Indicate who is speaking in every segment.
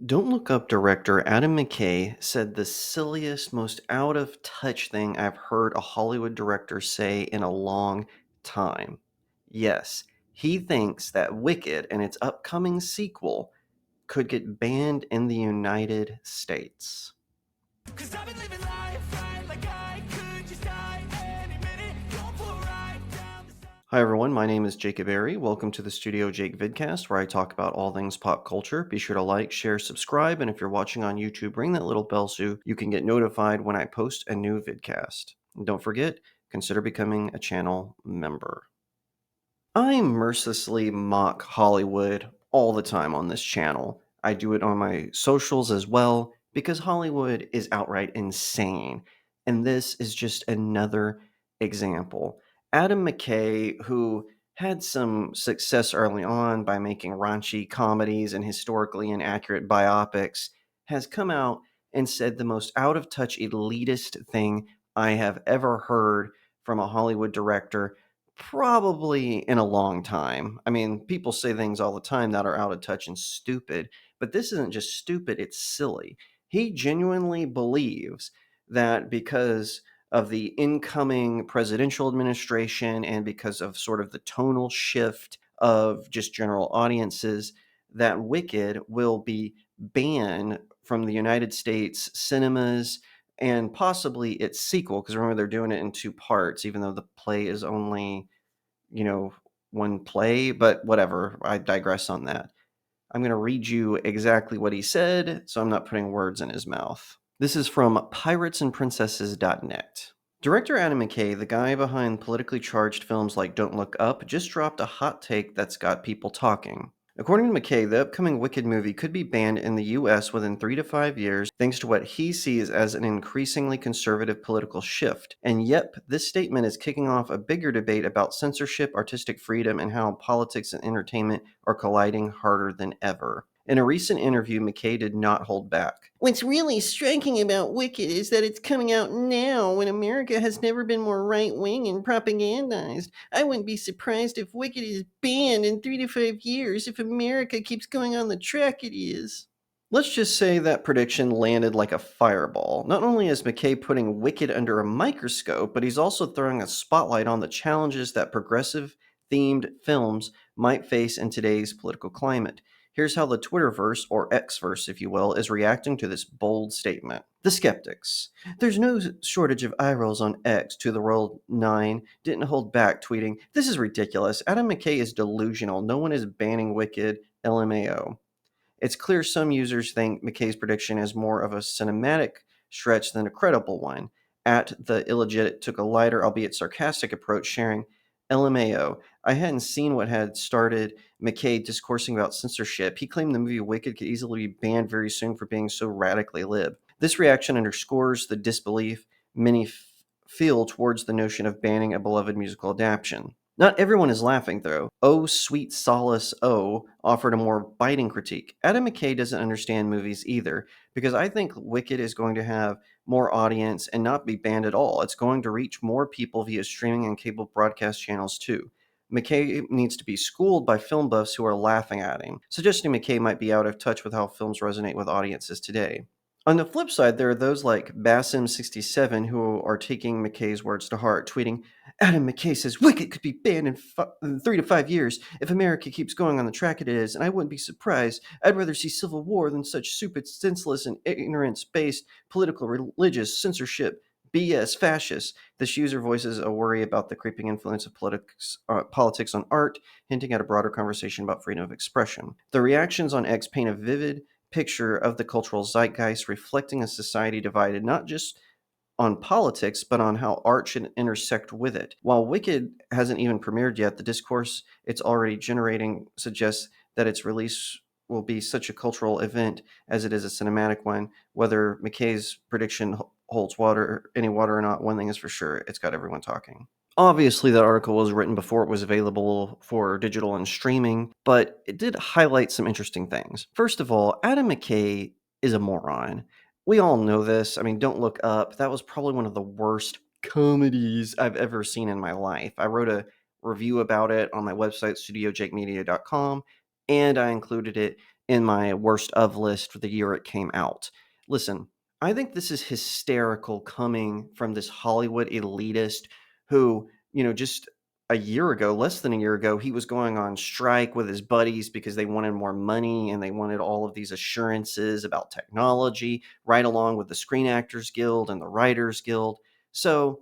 Speaker 1: Don't Look Up director Adam McKay said the silliest, most out of touch thing I've heard a Hollywood director say in a long time. Yes, he thinks that Wicked and its upcoming sequel could get banned in the United States. 'Cause I've been living life right like I could just die any minute. Going for a ride down the side. Hi everyone, my name is Jacob Berry. Welcome to the StudioJake vidcast where I talk about all things pop culture. Be sure to like, share, subscribe, and if you're watching on YouTube, ring that little bell so you can get notified when I post a new vidcast. And don't forget, consider becoming a channel member. I mercilessly mock Hollywood all the time on this channel. I do it on my socials as well because Hollywood is outright insane. And this is just another example. Adam McKay, who had some success early on by making raunchy comedies and historically inaccurate biopics, has come out and said the most out of touch elitist thing I have ever heard from a Hollywood director probably in a long time. I mean, people say things all the time that are out of touch and stupid, but this isn't just stupid, it's silly. He genuinely believes that because of the incoming presidential administration and because of sort of the tonal shift of just general audiences, that Wicked will be banned from the United States cinemas and possibly its sequel, because remember they're doing it in two parts, even though the play is only you know, one play, but whatever. I digress on that. I'm going to read you exactly what he said, so I'm not putting words in his mouth. This is from piratesandprincesses.net. Director Adam McKay, the guy behind politically charged films like Don't Look Up, just dropped a hot take that's got people talking. According to McKay, the upcoming Wicked movie could be banned in the US within 3 to 5 years, thanks to what he sees as an increasingly conservative political shift. And yep, this statement is kicking off a bigger debate about censorship, artistic freedom, and how politics and entertainment are colliding harder than ever. In a recent interview, McKay did not hold back. What's really striking about Wicked is that it's coming out now when America has never been more right wing and propagandized. I wouldn't be surprised if Wicked is banned in 3 to 5 years if America keeps going on the track it is. Let's just say that prediction landed like a fireball. Not only is McKay putting Wicked under a microscope, but he's also throwing a spotlight on the challenges that progressive themed films might face in today's political climate. Here's how the Twitterverse, or Xverse if you will, is reacting to this bold statement. The skeptics. There's no shortage of eye rolls on X. To the World 9 didn't hold back, tweeting, "This is ridiculous. Adam McKay is delusional. No one is banning Wicked, LMAO." It's clear some users think McKay's prediction is more of a cinematic stretch than a credible one. At the illegit took a lighter, albeit sarcastic approach, sharing, "LMAO. I hadn't seen what had started McKay discoursing about censorship. He claimed the movie Wicked could easily be banned very soon for being so radically lib." This reaction underscores the disbelief many feel towards the notion of banning a beloved musical adaptation. Not everyone is laughing, though. Oh, Sweet Solace O offered a more biting critique. Adam McKay doesn't understand movies either, because I think Wicked is going to have more audience and not be banned at all. It's going to reach more people via streaming and cable broadcast channels, too. McKay needs to be schooled by film buffs who are laughing at him, suggesting McKay might be out of touch with how films resonate with audiences today. On the flip side, there are those like Basim67 who are taking McKay's words to heart, tweeting, "Adam McKay says Wicked could be banned in 3 to 5 years if America keeps going on the track it is, and I wouldn't be surprised. I'd rather see civil war than such stupid, senseless, and ignorance-based political, religious censorship. BS fascists." This user voices a worry about the creeping influence of politics on art, hinting at a broader conversation about freedom of expression. The reactions on X paint a vivid picture of the cultural zeitgeist, reflecting a society divided not just on politics, but on how art should intersect with it. While Wicked hasn't even premiered yet, the discourse it's already generating suggests that its release will be such a cultural event as it is a cinematic one. Whether McKay's prediction holds any water or not, one thing is for sure, it's got everyone talking. Obviously, that article was written before it was available for digital and streaming, but it did highlight some interesting things. First of all, Adam McKay is a moron. We all know this. I mean, Don't Look Up. That was probably one of the worst comedies I've ever seen in my life. I wrote a review about it on my website, studiojakemedia.com, and I included it in my worst of list for the year it came out. Listen, I think this is hysterical coming from this Hollywood elitist who, just a year ago, less than a year ago, he was going on strike with his buddies because they wanted more money and they wanted all of these assurances about technology, right along with the Screen Actors Guild and the Writers Guild. So,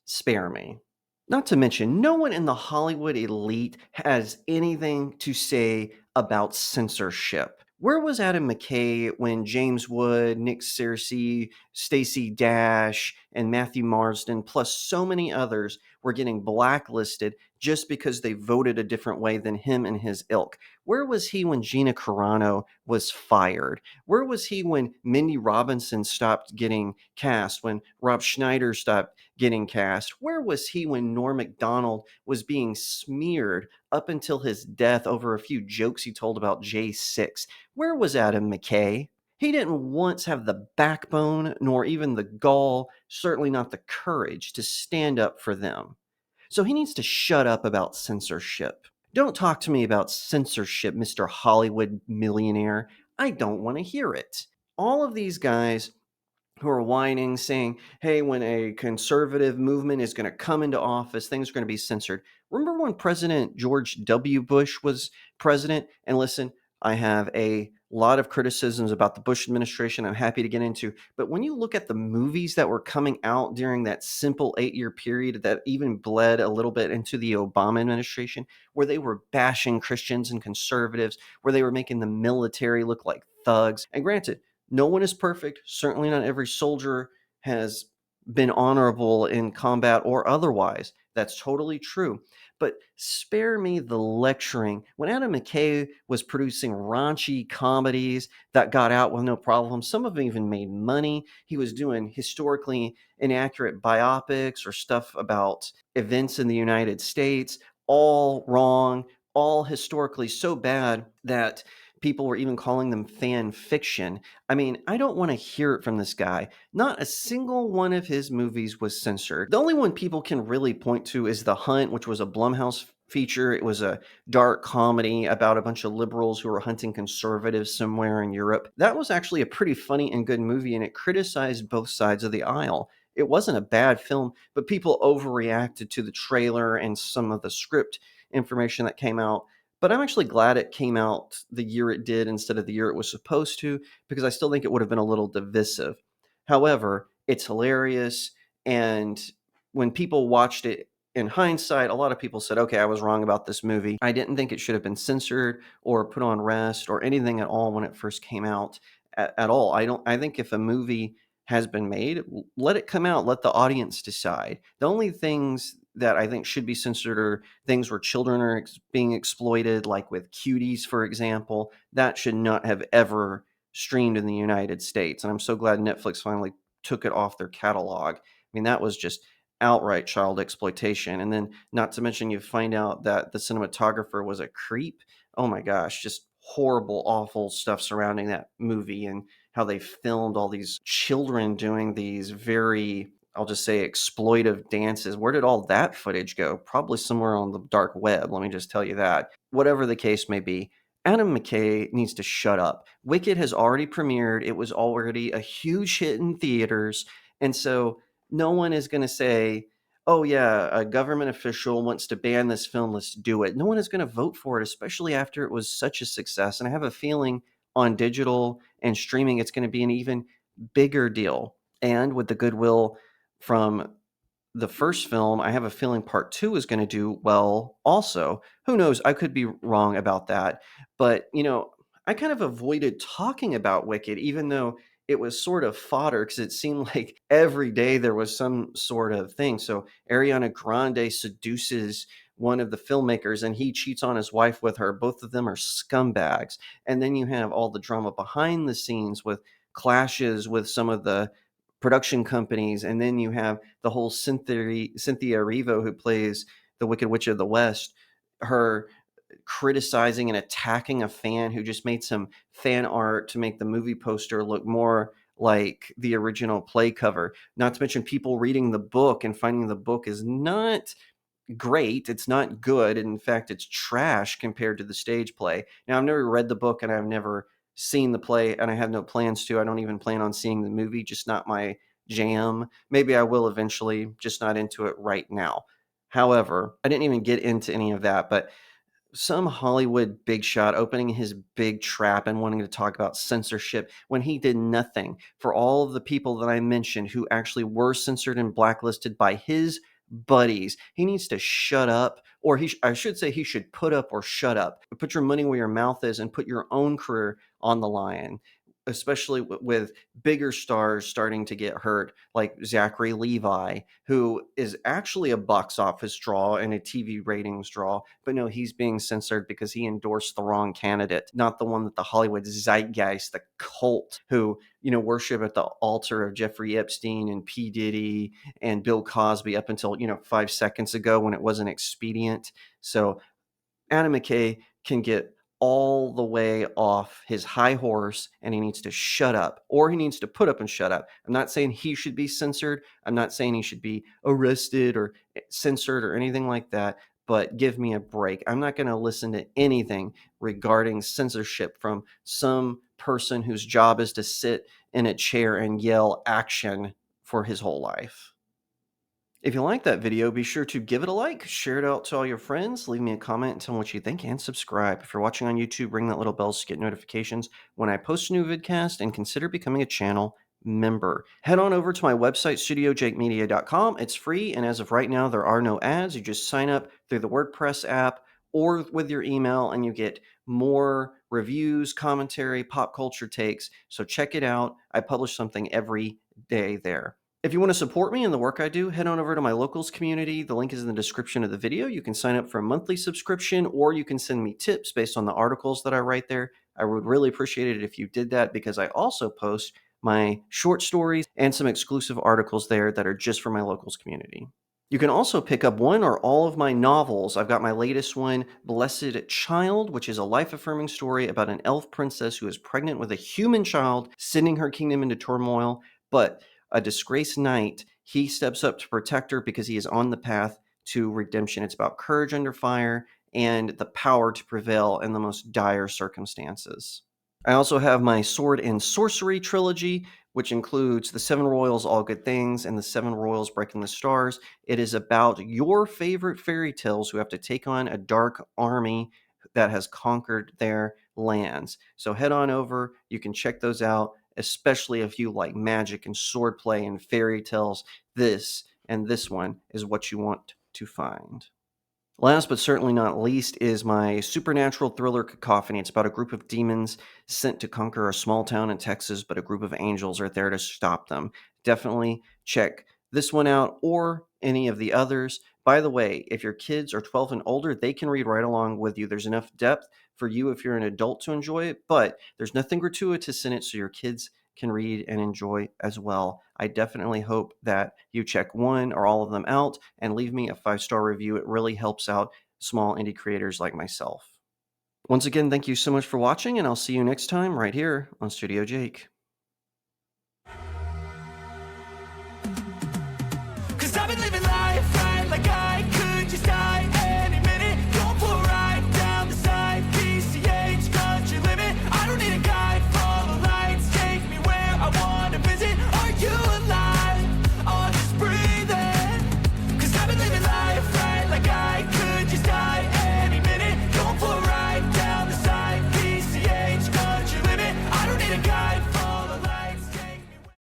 Speaker 1: spare me. Not to mention, no one in the Hollywood elite has anything to say about censorship. Where was Adam McKay when James Wood, Nick Searcy, Stacey Dash, and Matthew Marsden, plus so many others, were getting blacklisted just because they voted a different way than him and his ilk? Where was he when Gina Carano was fired? Where was he when Mindy Robinson stopped getting cast, when Rob Schneider stopped getting cast? Where was he when Norm Macdonald was being smeared up until his death over a few jokes he told about J6? Where was Adam McKay? He didn't once have the backbone, nor even the gall, certainly not the courage, to stand up for them. So he needs to shut up about censorship. Don't talk to me about censorship, Mr. Hollywood millionaire. I don't want to hear it. All of these guys who are whining, saying, hey, when a conservative movement is going to come into office, things are going to be censored. Remember when President George W. Bush was president? And listen, I have a lot of criticisms about the Bush administration I'm happy to get into. But when you look at the movies that were coming out during that simple 8-year period that even bled a little bit into the Obama administration, where they were bashing Christians and conservatives, where they were making the military look like thugs. And granted, no one is perfect. Certainly not every soldier has been honorable in combat or otherwise. That's totally true. But spare me the lecturing. When Adam McKay was producing raunchy comedies that got out with no problem, some of them even made money. He was doing historically inaccurate biopics or stuff about events in the United States, all wrong, all historically so bad that people were even calling them fan fiction. I mean, I don't want to hear it from this guy. Not a single one of his movies was censored. The only one people can really point to is The Hunt, which was a Blumhouse feature. It was a dark comedy about a bunch of liberals who were hunting conservatives somewhere in Europe. That was actually a pretty funny and good movie, and it criticized both sides of the aisle. It wasn't a bad film, but people overreacted to the trailer and some of the script information that came out. But I'm actually glad it came out the year it did instead of the year it was supposed to, because I still think it would have been a little divisive. However, it's hilarious. And when people watched it in hindsight, a lot of people said, okay, I was wrong about this movie. I didn't think it should have been censored or put on rest or anything at all when it first came out at all. I think if a movie has been made, let it come out, let the audience decide. The only things that I think should be censored are things where children are being exploited, like with Cuties, for example. That should not have ever streamed in the United States. And I'm so glad Netflix finally took it off their catalog. I mean, that was just outright child exploitation. And then, not to mention, you find out that the cinematographer was a creep. Oh my gosh, just horrible, awful stuff surrounding that movie and how they filmed all these children doing these very, I'll just say, exploitive dances. Where did all that footage go? Probably somewhere on the dark web. Let me just tell you that. Whatever the case may be, Adam McKay needs to shut up. Wicked has already premiered. It was already a huge hit in theaters. And so no one is going to say, oh, yeah, a government official wants to ban this film. Let's do it. No one is going to vote for it, especially after it was such a success. And I have a feeling on digital and streaming, it's going to be an even bigger deal. And with the goodwill from the first film, I have a feeling part two is going to do well also. Who knows? I could be wrong about that. But, I kind of avoided talking about Wicked, even though it was sort of fodder because it seemed like every day there was some sort of thing. So Ariana Grande seduces one of the filmmakers and he cheats on his wife with her. Both of them are scumbags. And then you have all the drama behind the scenes with clashes with some of the production companies, and then you have the whole Cynthia Erivo, who plays the Wicked Witch of the West, her criticizing and attacking a fan who just made some fan art to make the movie poster look more like the original play cover. Not to mention people reading the book and finding the book is not great. It's not good. In fact, it's trash compared to the stage play. Now, I've never read the book and I've never seen the play, and I have no plans to. I don't even plan on seeing the movie, just not my jam. Maybe I will eventually, just not into it right now. However, I didn't even get into any of that, but some Hollywood big shot opening his big trap and wanting to talk about censorship when he did nothing for all of the people that I mentioned who actually were censored and blacklisted by his buddies. He needs to shut up, or I should say he should put up or shut up. Put your money where your mouth is and put your own career on the line, especially with bigger stars starting to get hurt, like Zachary Levi, who is actually a box office draw and a TV ratings draw. But no, he's being censored because he endorsed the wrong candidate, not the one that the Hollywood zeitgeist, the cult, who, worship at the altar of Jeffrey Epstein and P. Diddy and Bill Cosby up until, 5 seconds ago when it wasn't expedient. So Adam McKay can get all the way off his high horse, and he needs to shut up, or he needs to put up and shut up. I'm not saying he should be censored. I'm not saying he should be arrested or censored or anything like that, but give me a break. I'm not going to listen to anything regarding censorship from some person whose job is to sit in a chair and yell action for his whole life. If you like that video, be sure to give it a like, share it out to all your friends, leave me a comment and tell me what you think, and subscribe. If you're watching on YouTube, ring that little bell to get notifications when I post a new vidcast, and consider becoming a channel member. Head on over to my website, StudioJakeMedia.com. It's free, and as of right now, there are no ads. You just sign up through the WordPress app or with your email, and you get more reviews, commentary, pop culture takes. So check it out. I publish something every day there. If you want to support me in the work I do, head on over to my locals community. The link is in the description of the video. You can sign up for a monthly subscription, or you can send me tips based on the articles that I write there. I would really appreciate it if you did that, because I also post my short stories and some exclusive articles there that are just for my locals community. You can also pick up one or all of my novels. I've got my latest one, Blessed Child, which is a life-affirming story about an elf princess who is pregnant with a human child, sending her kingdom into turmoil. But a disgraced knight, he steps up to protect her because he is on the path to redemption. It's about courage under fire and the power to prevail in the most dire circumstances. I also have my Sword and Sorcery trilogy, which includes The Seven Royals, All Good Things, and The Seven Royals, Breaking the Stars. It is about your favorite fairy tales who have to take on a dark army that has conquered their lands. So head on over. You can check those out, especially if you like magic and swordplay and fairy tales. This one is what you want to find. Last but certainly not least is my supernatural thriller Cacophony. It's about a group of demons sent to conquer a small town in Texas, but a group of angels are there to stop them. Definitely check this one out, or any of the others. By the way, if your kids are 12 and older, they can read right along with you. There's enough depth for you if you're an adult to enjoy it, but there's nothing gratuitous in it, so your kids can read and enjoy as well. I definitely hope that you check one or all of them out and leave me a 5-star review. It really helps out small indie creators like myself. Once again, thank you so much for watching, and I'll see you next time right here on Studio Jake.
Speaker 2: 'Cause I've been living life right like I could just die.